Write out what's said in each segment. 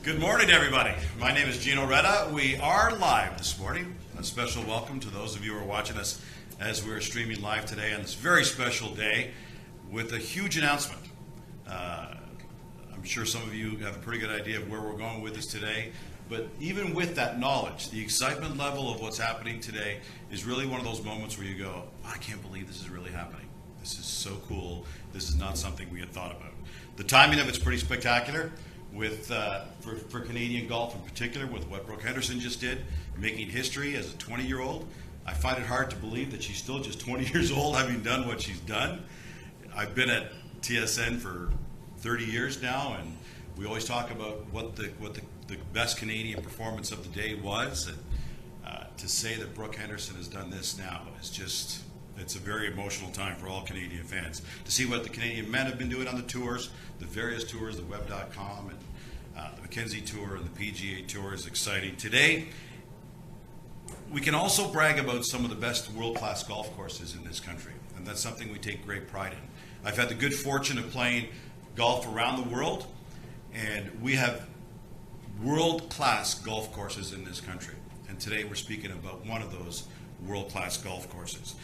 Good morning, everybody. My name is Gino Retta. We are live this morning. A special welcome to those of you who are watching us as we're streaming live today on this very special day with a huge announcement. I'm sure some of you have a pretty good idea of where we're going with this today, but even with that knowledge, the excitement level of what's happening today is really one of those moments where you go, I can't believe this is really happening. This is so cool. This is not something we had thought about. The timing of it's pretty spectacular. For Canadian golf in particular, with what Brooke Henderson just did, making history as a 20-year-old. I find it hard to believe that she's still just 20 years old, having done what she's done. I've been at TSN for 30 years now, and we always talk about what the best Canadian performance of the day was. And to say that Brooke Henderson has done this now is just, it's a very emotional time for all Canadian fans. To see what the Canadian men have been doing on the tours, the various tours, the web.com, and the Mackenzie Tour and the PGA Tour is exciting. Today, we can also brag about some of the best world-class golf courses in this country, and that's something we take great pride in. I've had the good fortune of playing golf around the world, and we have world-class golf courses in this country. And today we're speaking about one of those world-class golf courses.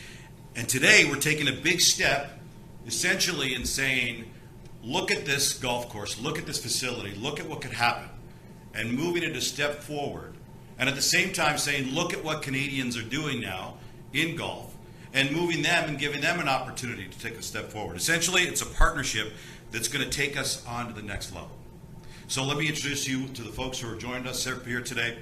And today we're taking a big step, essentially in saying, look at this golf course, look at this facility, look at what could happen, and moving it a step forward. And at the same time saying, look at what Canadians are doing now in golf, and moving them and giving them an opportunity to take a step forward. Essentially, it's a partnership that's going to take us on to the next level. So let me introduce you to the folks who are joining us here today.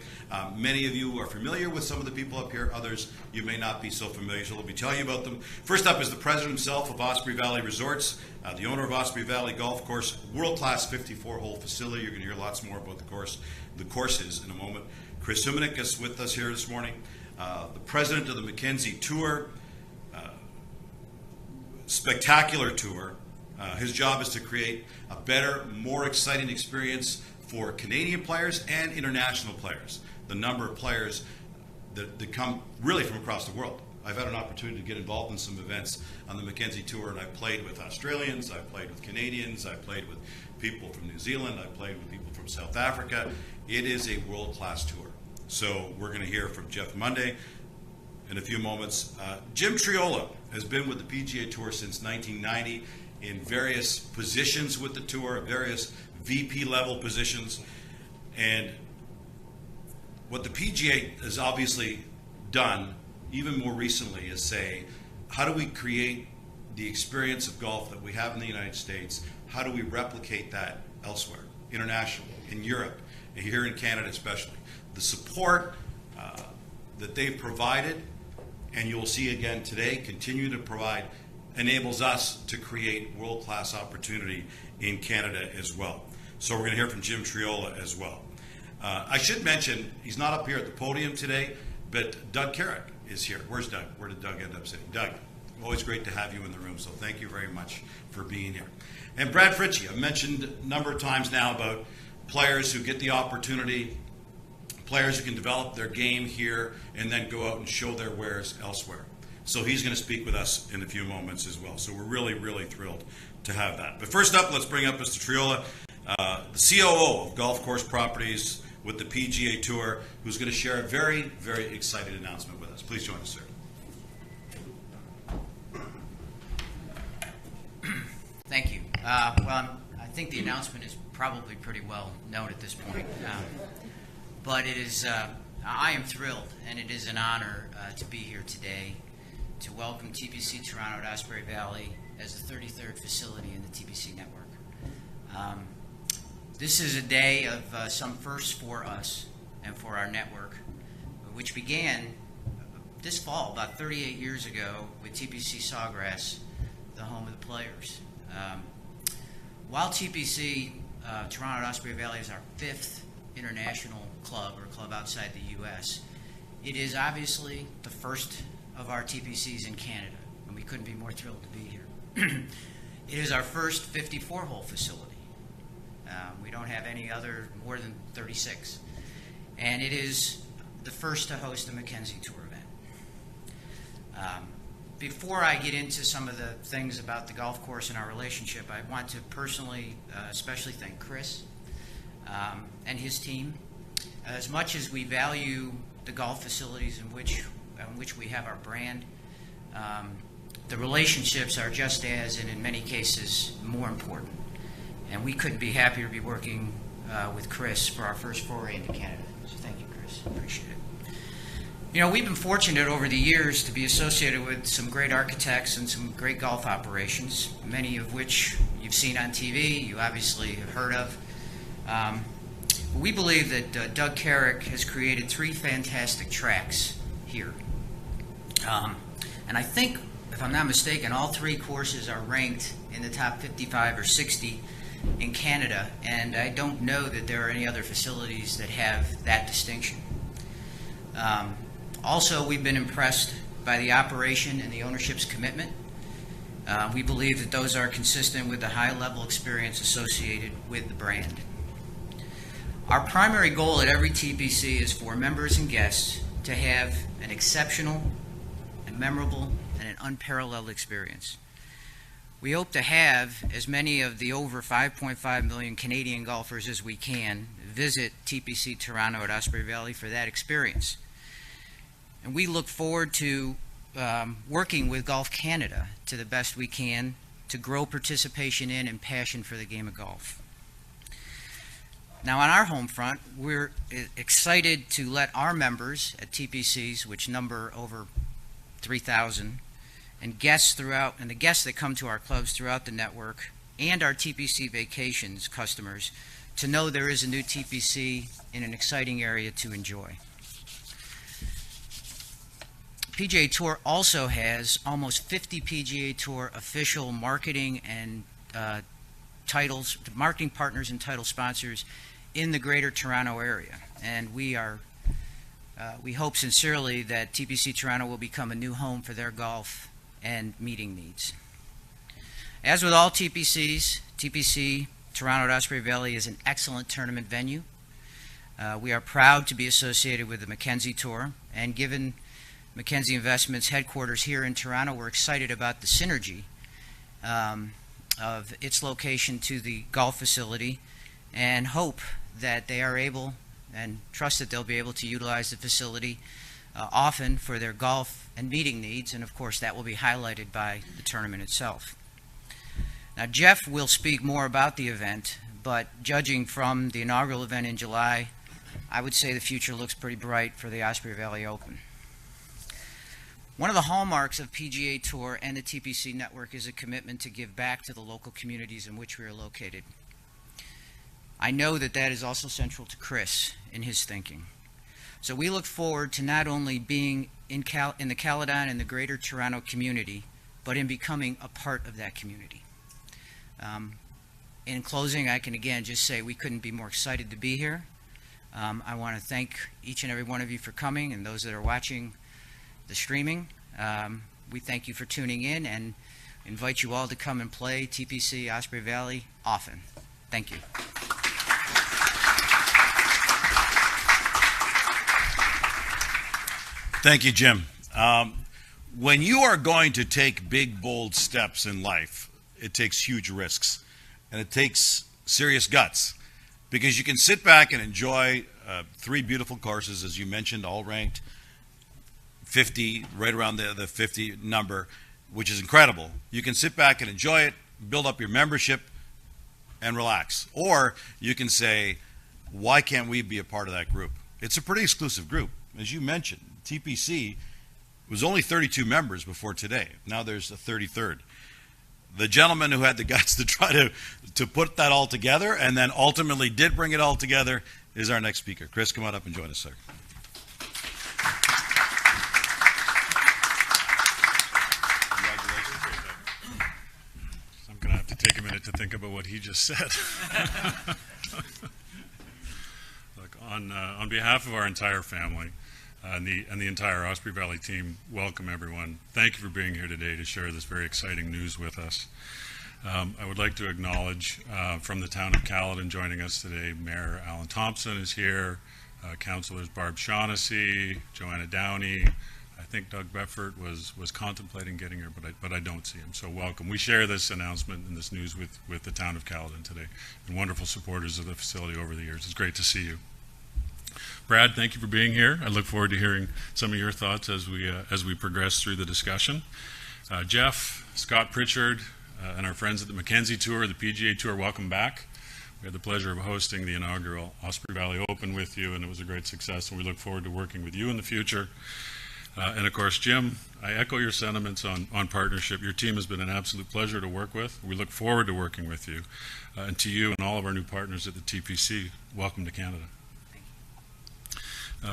Many of you are familiar with some of the people up here. Others, you may not be so familiar, so let me tell you about them. First up is the president himself of Osprey Valley Resorts, the owner of Osprey Valley Golf Course, world-class 54-hole facility. You're going to hear lots more about the courses in a moment. Chris Humanik is with us here this morning. The president of the Mackenzie Tour, spectacular tour. His job is to create a better, more exciting experience for Canadian players and international players. The number of players that come really from across the world. I've had an opportunity to get involved in some events on the Mackenzie Tour, and I've played with Australians, I've played with Canadians, I've played with people from New Zealand, I've played with people from South Africa. It is a world-class tour. So we're going to hear from Jeff Monday in a few moments. Jim Triola has been with the PGA Tour since 1990 in various positions with the tour, various VP level positions. And what the PGA has obviously done, even more recently, is say, how do we create the experience of golf that we have in the United States? How do we replicate that elsewhere, internationally, in Europe, and here in Canada especially? The support that they've provided, and you'll see again today, continue to provide, enables us to create world-class opportunity in Canada as well. So we're going to hear from Jim Triola as well. I should mention, he's not up here at the podium today, but Doug Carrick is here. Where's Doug? Where did Doug end up sitting? Doug, always great to have you in the room, so thank you very much for being here. And Brad Fritsche, I've mentioned a number of times now about players who get the opportunity, players who can develop their game here and then go out and show their wares elsewhere. So he's going to speak with us in a few moments as well. So we're really, really thrilled to have that. But first up, let's bring up Mr. Triola, the COO of Golf Course Properties with the PGA Tour, who's going to share a very, very exciting announcement with us. Please join us, sir. Thank you. Well, I think the announcement is probably pretty well known at this point. But it is, I am thrilled, and it is an honor to be here today to welcome TPC Toronto at Osprey Valley as the 33rd facility in the TPC network. This is a day of some firsts for us and for our network, which began this fall, about 38 years ago, with TPC Sawgrass, the home of the players. While TPC Toronto at Osprey Valley is our 5th international club or club outside the U.S., it is obviously the first of our TPCs in Canada, and we couldn't be more thrilled to be here. It is our first 54-hole facility. We don't have any other more than 36. And it is the first to host a Mackenzie Tour event. Before I get into some of the things about the golf course and our relationship, I want to personally, especially thank Chris and his team. As much as we value the golf facilities in which we have our brand, the relationships are just as, and in many cases, more important. And we couldn't be happier to be working with Chris for our first foray into Canada. So thank you, Chris. Appreciate it. You know, we've been fortunate over the years to be associated with some great architects and some great golf operations, many of which you've seen on TV, you obviously have heard of. We believe that Doug Carrick has created 3 fantastic tracks here. And I think, if I'm not mistaken, all 3 courses are ranked in the top 55 or 60 in Canada, and I don't know that there are any other facilities that have that distinction. Also, we've been impressed by the operation and the ownership's commitment. We believe that those are consistent with the high-level experience associated with the brand. Our primary goal at every TPC is for members and guests to have an exceptional and memorable and an unparalleled experience. We hope to have as many of the over 5.5 million Canadian golfers as we can visit TPC Toronto at Osprey Valley for that experience. And we look forward to working with Golf Canada to the best we can to grow participation in and passion for the game of golf. Now, on our home front, we're excited to let our members at TPCs, which number over 3,000, and the guests that come to our clubs throughout the network, and our TPC Vacations customers, to know there is a new TPC in an exciting area to enjoy. PGA Tour also has almost 50 PGA Tour official marketing and marketing partners and title sponsors in the Greater Toronto area, and we hope sincerely that TPC Toronto will become a new home for their golf and meeting needs. As with all TPCs, TPC Toronto at Osprey Valley is an excellent tournament venue. We are proud to be associated with the Mackenzie Tour, and given Mackenzie Investments headquarters here in Toronto, we're excited about the synergy of its location to the golf facility, and hope that they are able and trust that they'll be able to utilize the facility often for their golf and meeting needs, and of course that will be highlighted by the tournament itself. Now, Jeff will speak more about the event, but judging from the inaugural event in July, I would say the future looks pretty bright for the Osprey Valley Open. One of the hallmarks of PGA Tour and the TPC network is a commitment to give back to the local communities in which we are located. I know that that is also central to Chris in his thinking. So we look forward to not only being in the Caledon and the Greater Toronto community, but in becoming a part of that community. In closing, I can again just say we couldn't be more excited to be here. I want to thank each and every one of you for coming, and those that are watching the streaming. We thank you for tuning in and invite you all to come and play TPC Osprey Valley often. Thank you. Thank you, Jim. When you are going to take big, bold steps in life, it takes huge risks, and it takes serious guts, because you can sit back and enjoy 3 beautiful courses, as you mentioned, all ranked 50, right around the 50 number, which is incredible. You can sit back and enjoy it, build up your membership, and relax. Or you can say, why can't we be a part of that group? It's a pretty exclusive group. As you mentioned, TPC was only 32 members before today. Now there's a 33rd. The gentleman who had the guts to try to put that all together and then ultimately did bring it all together is our next speaker. Chris, come on up and join us, sir. I'm going to have to take a minute to think about what he just said. Look, on behalf of our entire family, and the entire Osprey Valley team, welcome everyone. Thank you for being here today to share this very exciting news with us. I would like to acknowledge from the town of Caledon joining us today, Mayor Alan Thompson is here, Councillors Barb Shaughnessy, Joanna Downey, I think Doug Beffert was contemplating getting here, but I don't see him. So welcome. We share this announcement and this news with the town of Caledon today, and wonderful supporters of the facility over the years. It's great to see you. Brad, thank you for being here. I look forward to hearing some of your thoughts as we progress through the discussion. Jeff, Scott Pritchard, and our friends at the Mackenzie Tour, the PGA Tour, welcome back. We had the pleasure of hosting the inaugural Osprey Valley Open with you, and it was a great success, and we look forward to working with you in the future. And of course, Jim, I echo your sentiments on partnership. Your team has been an absolute pleasure to work with. We look forward to working with you. And to you and all of our new partners at the TPC, welcome to Canada.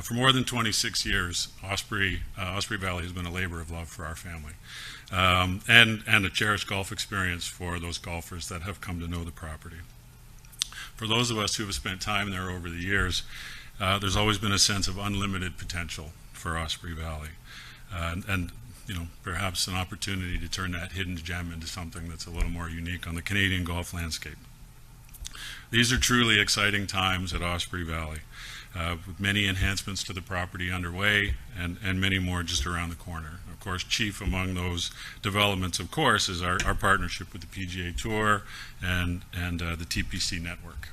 For more than 26 years, Osprey Valley has been a labor of love for our family, and a cherished golf experience for those golfers that have come to know the property. For those of us who have spent time there over the years, there's always been a sense of unlimited potential for Osprey Valley, and perhaps an opportunity to turn that hidden gem into something that's a little more unique on the Canadian golf landscape. These are truly exciting times at Osprey Valley, with many enhancements to the property underway and many more just around the corner. Of course, chief among those developments, of course, is our partnership with the PGA Tour and the TPC network.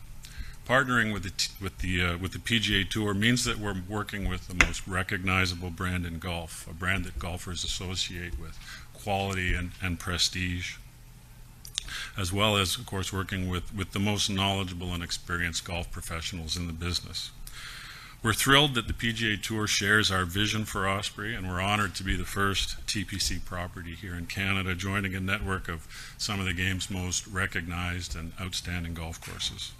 Partnering with the PGA Tour means that we're working with the most recognizable brand in golf, a brand that golfers associate with quality and prestige, as well as, of course, working with the most knowledgeable and experienced golf professionals in the business. We're thrilled that the PGA Tour shares our vision for Osprey, and we're honored to be the first TPC property here in Canada, joining a network of some of the game's most recognized and outstanding golf courses.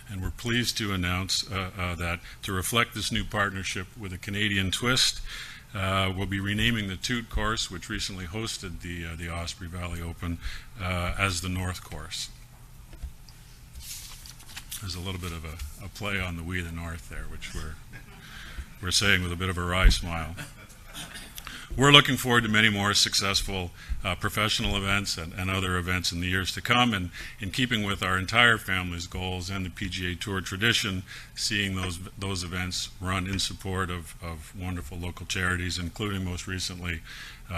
And we're pleased to announce that to reflect this new partnership with a Canadian twist, we'll be renaming the Toot course, which recently hosted the Osprey Valley Open, as the North course. There's a little bit of a play on the We the North there, which we're saying with a bit of a wry smile. We're looking forward to many more successful professional events and other events in the years to come, and in keeping with our entire family's goals and the PGA Tour tradition, seeing those events run in support of wonderful local charities, including most recently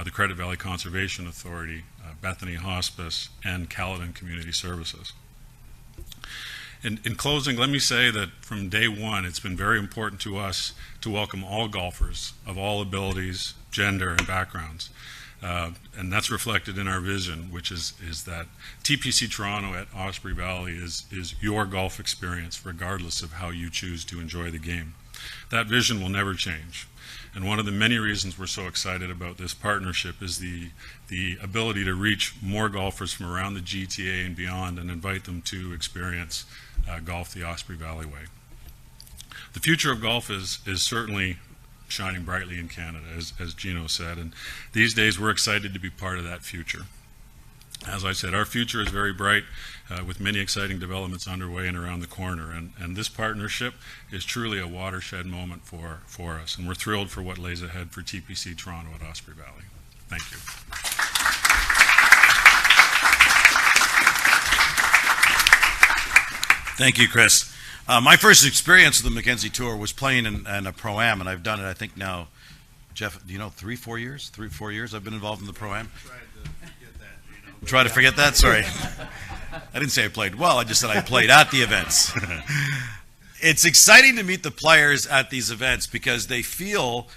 the Credit Valley Conservation Authority, Bethany Hospice, and Caledon Community Services. In closing, let me say that from day one, it's been very important to us to welcome all golfers of all abilities, gender, and backgrounds. And that's reflected in our vision, which is that TPC Toronto at Osprey Valley is your golf experience, regardless of how you choose to enjoy the game. That vision will never change. And one of the many reasons we're so excited about this partnership is the ability to reach more golfers from around the GTA and beyond and invite them to experience golf the Osprey Valley way. The future of golf is certainly shining brightly in Canada, as Gino said, and these days we're excited to be part of that future. As I said, our future is very bright, with many exciting developments underway and around the corner, and this partnership is truly a watershed moment for us, and we're thrilled for what lays ahead for TPC Toronto at Osprey Valley. Thank you. Thank you, Chris. My first experience with the Mackenzie Tour was playing in a Pro-Am, and I've done it, I think now, Jeff, do you know, 3-4 years? 3-4 years I've been involved in the Pro-Am? Try to forget that? Sorry. I didn't say I played well, I just said I played at the events. It's exciting to meet the players at these events because they feel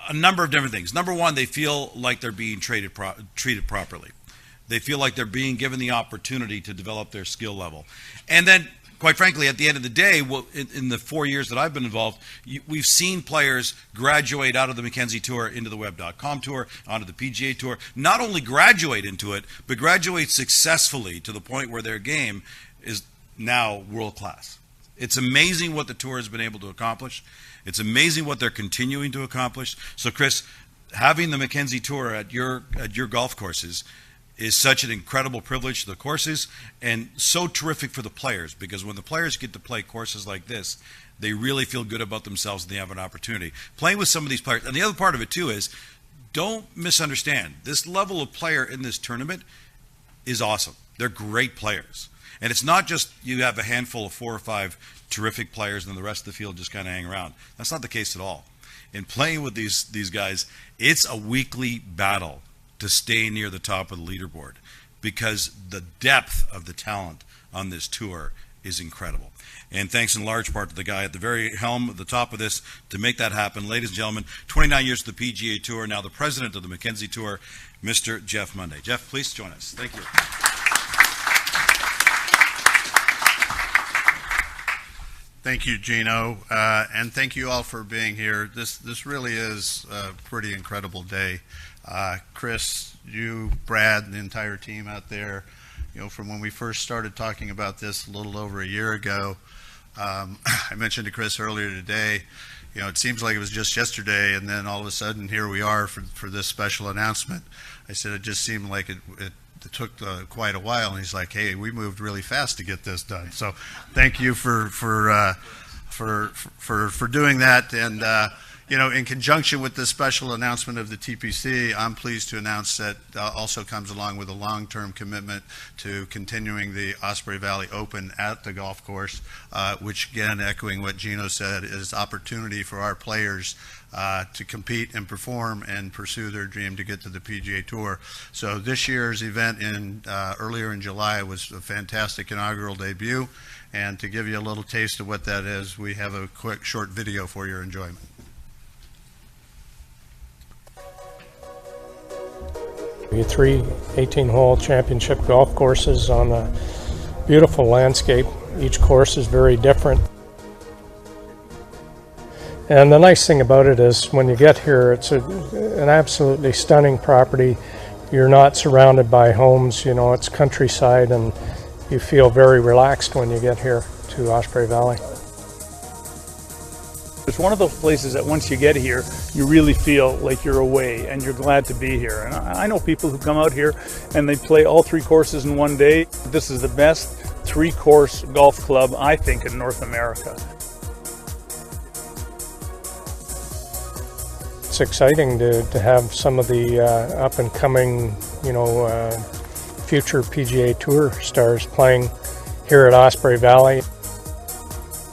a number of different things. Number one, they feel like they're being treated properly. They feel like they're being given the opportunity to develop their skill level. And then, quite frankly, at the end of the day, in the 4 years that I've been involved, we've seen players graduate out of the Mackenzie Tour into the Web.com Tour, onto the PGA Tour, not only graduate into it, but graduate successfully to the point where their game is now world class. It's amazing what the Tour has been able to accomplish. It's amazing what they're continuing to accomplish. So, Chris, having the Mackenzie Tour at your golf courses is such an incredible privilege to the courses and so terrific for the players, because when the players get to play courses like this, they really feel good about themselves and they have an opportunity. Playing with some of these players, and the other part of it too is, don't misunderstand, this level of player in this tournament is awesome. They're great players. And it's not just you have a handful of 4 or 5 terrific players and then the rest of the field just kind of hang around. That's not the case at all. in playing with these guys, it's a weekly battle to stay near the top of the leaderboard because the depth of the talent on this tour is incredible. And thanks in large part to the guy at the very helm at the top of this to make that happen. Ladies and gentlemen, 29 years of the PGA Tour, now the president of the Mackenzie Tour, Mr. Jeff Monday. Jeff, please join us. Thank you. Thank you, Gino, and thank you all for being here. This really is a pretty incredible day. Chris, you, Brad, and the entire team out there, from when we first started talking about this a little over a year ago, I mentioned to Chris earlier today, it seems like it was just yesterday, and then all of a sudden here we are for this special announcement. I said it just seemed like it took quite a while, and he's like, "Hey, we moved really fast to get this done." So, thank you for doing that. And in conjunction with this special announcement of the TPC, I'm pleased to announce that also comes along with a long-term commitment to continuing the Osprey Valley Open at the golf course, which, again, echoing what Gino said, is opportunity for our players to compete and perform and pursue their dream to get to the PGA Tour. So this year's event earlier in July was a fantastic inaugural debut, and to give you a little taste of what that is, we have a quick short video for your enjoyment. Three 18-hole championship golf courses on a beautiful landscape. Each course is very different. And the nice thing about it is when you get here, it's an absolutely stunning property. You're not surrounded by homes, it's countryside, and you feel very relaxed when you get here to Osprey Valley. It's one of those places that once you get here, you really feel like you're away and you're glad to be here. And I know people who come out here and they play all three courses in one day. This is the best three-course golf club, I think, in North America. It's exciting to have some of the up-and-coming, future PGA Tour stars playing here at Osprey Valley.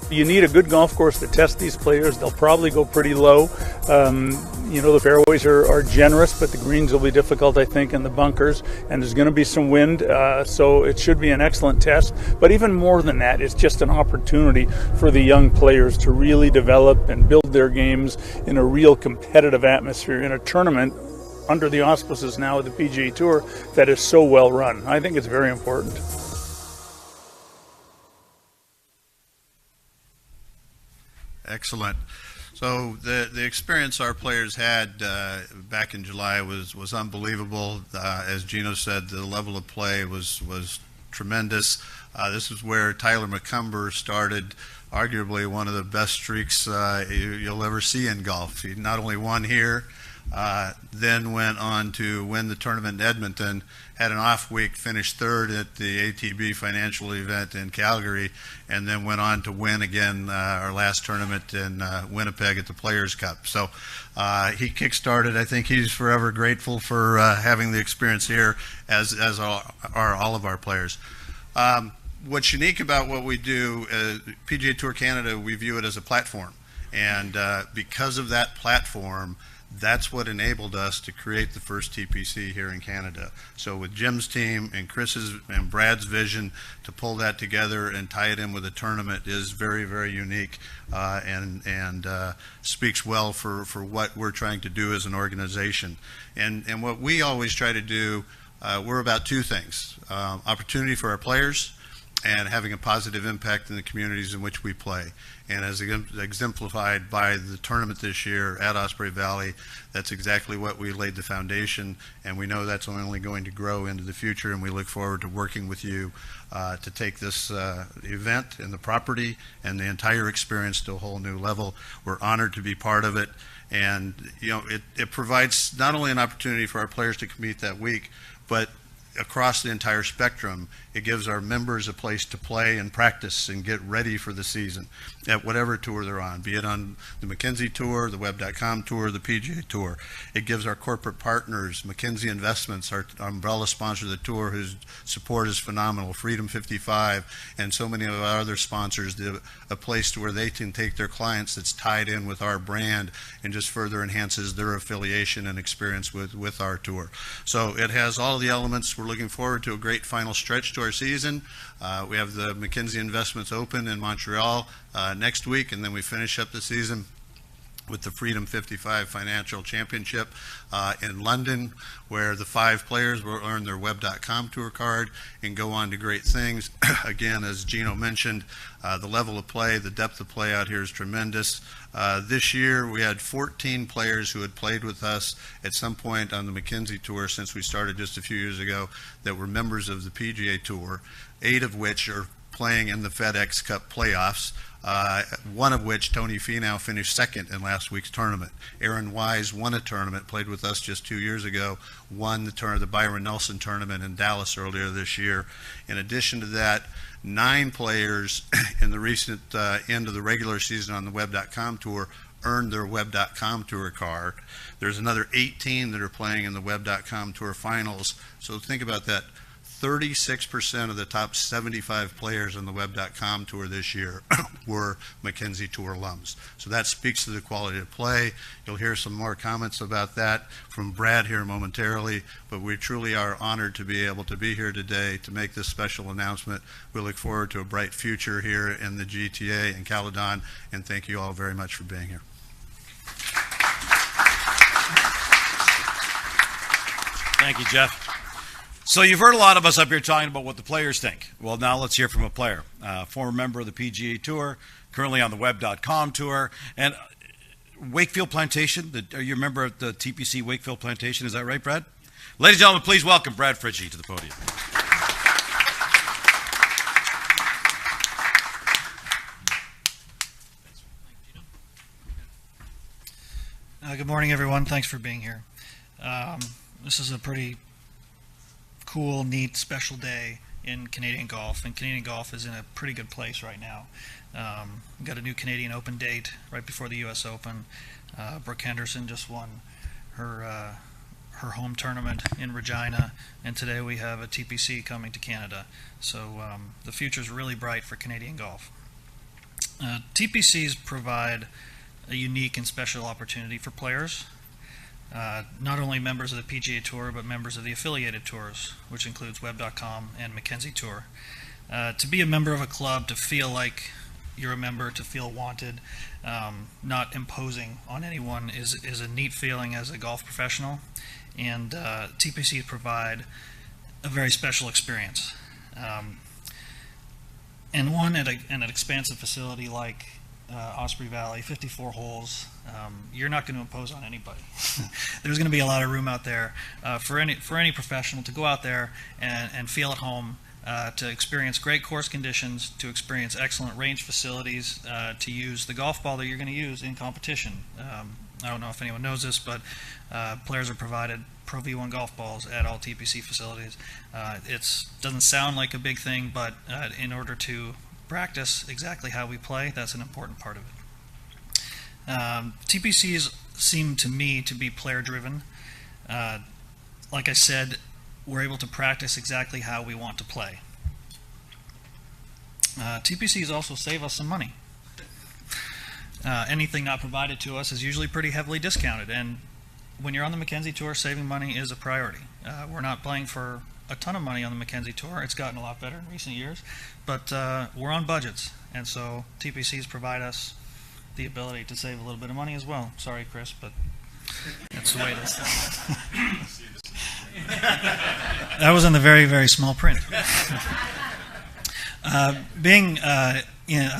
You need a good golf course to test these players. They'll probably go pretty low. The fairways are generous, but the greens will be difficult, I think, and the bunkers. And there's going to be some wind, so it should be an excellent test. But even more than that, it's just an opportunity for the young players to really develop and build their games in a real competitive atmosphere in a tournament under the auspices now of the PGA Tour that is so well run. I think it's very important. Excellent. So the experience our players had back in July was unbelievable. As Gino said, the level of play was tremendous. This is where Tyler McCumber started arguably one of the best streaks you'll ever see in golf. He not only won here, then went on to win the tournament in Edmonton, had an off week, finished third at the ATB financial event in Calgary, and then went on to win again our last tournament in Winnipeg at the Players Cup. So he kick-started. I think he's forever grateful for having the experience here, as are all of our players. What's unique about what we do, PGA Tour Canada, we view it as a platform. And because of that platform, that's what enabled us to create the first TPC here in Canada. So with Jim's team and Chris's and Brad's vision to pull that together and tie it in with a tournament is very, very unique and speaks well for what we're trying to do as an organization. And what we always try to do, we're about two things: opportunity for our players and having a positive impact in the communities in which we play. And as exemplified by the tournament this year at Osprey Valley, that's exactly what we laid the foundation, and we know that's only going to grow into the future, and we look forward to working with you to take this event and the property and the entire experience to a whole new level. We're honored to be part of it, and it provides not only an opportunity for our players to compete that week, but across the entire spectrum, it gives our members a place to play and practice and get ready for the season at whatever tour they're on, be it on the Mackenzie Tour, the Web.com Tour, the PGA Tour. It gives our corporate partners, Mackenzie Investments, our umbrella sponsor of the tour, whose support is phenomenal, Freedom 55, and so many of our other sponsors, a place to where they can take their clients that's tied in with our brand and just further enhances their affiliation and experience with our tour. So it has all the elements. We're looking forward to a great final stretch to our season. We have the Mackenzie Investments Open in Montreal next week, and then we finish up the season with the Freedom 55 Financial Championship in London, where the 5 players will earn their Web.com Tour card and go on to great things. Again, as Gino mentioned, the level of play, the depth of play out here is tremendous. This year, we had 14 players who had played with us at some point on the Mackenzie Tour since we started just a few years ago that were members of the PGA Tour, 8 of which are playing in the FedEx Cup playoffs. One of which, Tony Finau, finished second in last week's tournament. Aaron Wise won a tournament, played with us just 2 years ago, won the Byron Nelson tournament in Dallas earlier this year. In addition to that, 9 players in the recent end of the regular season on the Web.com Tour earned their Web.com Tour card. There's another 18 that are playing in the Web.com Tour finals. So think about that. 36% of the top 75 players on the Web.com Tour this year were Mackenzie Tour alums. So that speaks to the quality of play. You'll hear some more comments about that from Brad here momentarily, but we truly are honored to be able to be here today to make this special announcement. We look forward to a bright future here in the GTA and Caledon, and thank you all very much for being here. Thank you, Jeff. So you've heard a lot of us up here talking about what the players think. Well, now let's hear from a player, former member of the PGA Tour, currently on the Web.com Tour, and Wakefield Plantation. Are you a member of the TPC Wakefield Plantation? Is that right, Brad? Ladies and gentlemen, please welcome Brad Fritsche to the podium. Good morning, everyone. Thanks for being here. This is a pretty cool, neat, special day in Canadian golf, and Canadian golf is in a pretty good place right now. We've got a new Canadian Open date right before the U.S. Open. Brooke Henderson just won her home tournament in Regina, and today we have a TPC coming to Canada. So the future is really bright for Canadian golf. TPCs provide a unique and special opportunity for players. Not only members of the PGA Tour, but members of the affiliated tours, which includes Web.com and Mackenzie Tour. To be a member of a club, to feel like you're a member, to feel wanted, not imposing on anyone is a neat feeling as a golf professional, and TPCs provide a very special experience. And one at an expansive facility like Osprey Valley, 54 holes, you're not going to impose on anybody. There's going to be a lot of room out there for any professional to go out there and feel at home, to experience great course conditions, to experience excellent range facilities, to use the golf ball that you're going to use in competition. I don't know if anyone knows this, but players are provided Pro V1 golf balls at all TPC facilities. It doesn't sound like a big thing, but in order to practice exactly how we play, that's an important part of it. TPCs seem to me to be player driven. Like I said, we're able to practice exactly how we want to play. TPCs also save us some money. Anything not provided to us is usually pretty heavily discounted, and when you're on the Mackenzie Tour, saving money is a priority. We're not playing for a ton of money on the Mackenzie Tour. It's gotten a lot better in recent years, but we're on budgets, and so TPCs provide us the ability to save a little bit of money as well. Sorry, Chris, but that's the way it is. That was in the very, very small print. I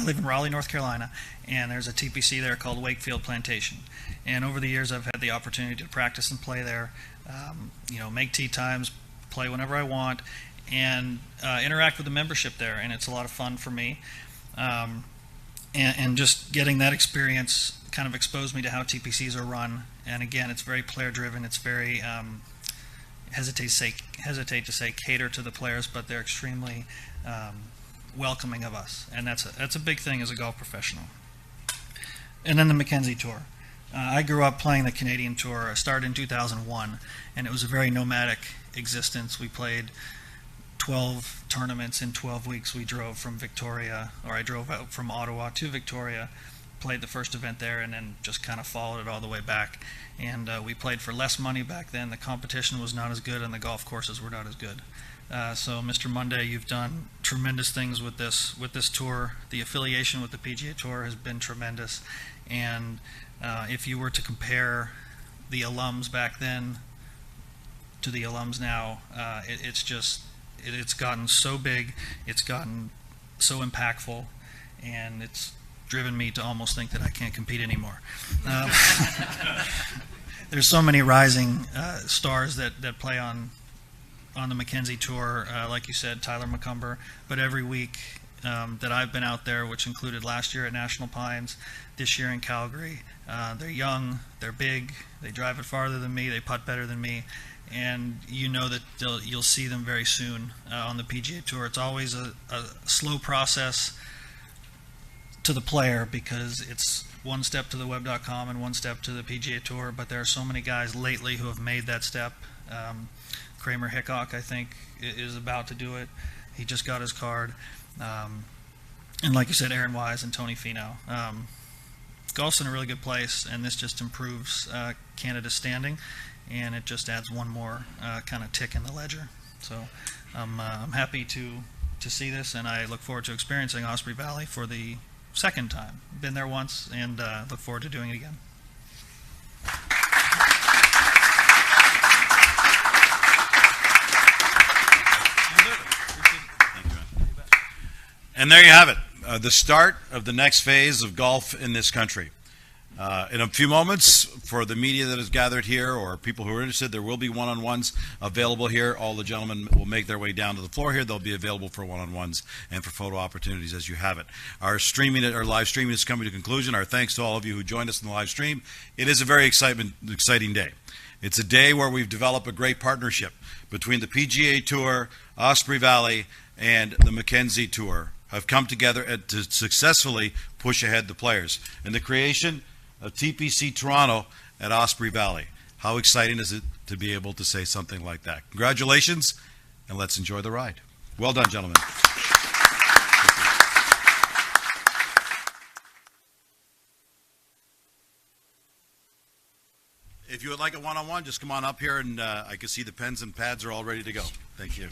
live in Raleigh, North Carolina, and there's a TPC there called Wakefield Plantation. And over the years, I've had the opportunity to practice and play there, make tee times, play whenever I want, and interact with the membership there, and it's a lot of fun for me. And just getting that experience kind of exposed me to how TPCs are run. And again, it's very player driven. It's very hesitate to say cater to the players, but they're extremely welcoming of us, and that's a big thing as a golf professional. And then the Mackenzie Tour. I grew up playing the Canadian Tour. I started in 2001, and it was a very nomadic existence. We played 12 tournaments in 12 weeks. We drove from Victoria, or I drove out from Ottawa to Victoria, played the first event there, and then just kind of followed it all the way back. And we played for less money back then. The competition was not as good, and the golf courses were not as good. So, Mr. Monday, you've done tremendous things with this tour. The affiliation with the PGA Tour has been tremendous, and if you were to compare the alums back then to the alums now, it's gotten so big, it's gotten so impactful, and it's driven me to almost think that I can't compete anymore. There's so many rising stars that play on the Mackenzie Tour, like you said, Tyler McCumber, but every week that I've been out there, which included last year at National Pines, this year in Calgary, they're young, they're big, they drive it farther than me, they putt better than me, and you know that you'll see them very soon on the PGA Tour. It's always a slow process to the player because it's one step to the web.com and one step to the PGA Tour, but there are so many guys lately who have made that step. Kramer Hickok, I think, is about to do it. He just got his card. And like you said, Aaron Wise and Tony Finau. Golf's in a really good place, and this just improves Canada's standing, and it just adds one more kind of tick in the ledger. So I'm happy to see this, and I look forward to experiencing Osprey Valley for the second time. Been there once, and look forward to doing it again. And there you have it, the start of the next phase of golf in this country. In a few moments, for the media that is gathered here or people who are interested, there will be one-on-ones available here. All the gentlemen will make their way down to the floor here. They'll be available for one-on-ones and for photo opportunities as you have it. Our live streaming is coming to conclusion. Our thanks to all of you who joined us in the live stream. It is a very exciting day. It's a day where we've developed a great partnership between the PGA Tour, Osprey Valley, and the Mackenzie Tour have come together to successfully push ahead the players in the creation of TPC Toronto at Osprey Valley. How exciting is it to be able to say something like that? Congratulations, and let's enjoy the ride. Well done, gentlemen. If you would like a one-on-one, just come on up here, and I can see the pens and pads are all ready to go. Thank you.